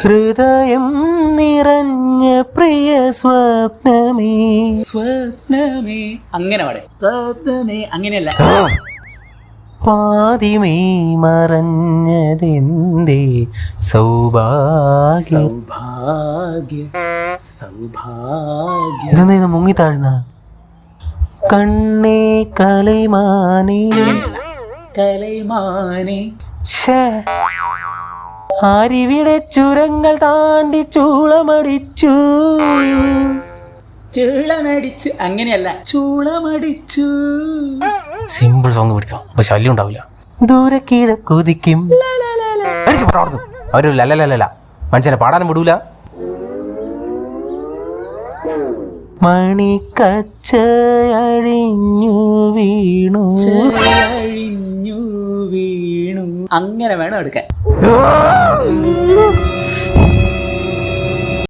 ഹൃദയം നിറഞ്ഞ പ്രിയ സ്വപ്നമേ. സ്വപ്നമേ അങ്ങനെ പാടെ. സ്വപ്നമേ അങ്ങനെയല്ല. പാതിമേ മറഞ്ഞതെന്തേ സൗഭാഗ്യ. സൗഭാഗ്യ സൗഭാഗ്യ. ഇതെന്താ മുങ്ങി താഴ്ന്ന കണ്ണേ കലൈമാനേ. കലൈമാനേ. ആരിവിടെ ചുരങ്ങൾ താണ്ടി ചൂളമടിച്ചു. ചൂളമടിച്ചു അങ്ങനെയല്ല. ചൂളമടിച്ചു. സിമ്പിൾ സോങ് പിടിക്കാം, അപ്പൊ ശല്യം ഉണ്ടാവില്ല. ദൂരെ കീഴ കൊതിക്കും. അവര് ലല്ലല്ല മനുഷ്യനെ പാടാനും വിടൂല. മണിക്കച്ചയഴിഞ്ഞു വീണു. അഴിഞ്ഞു വീണു അങ്ങനെ വേണം എടുക്കാൻ.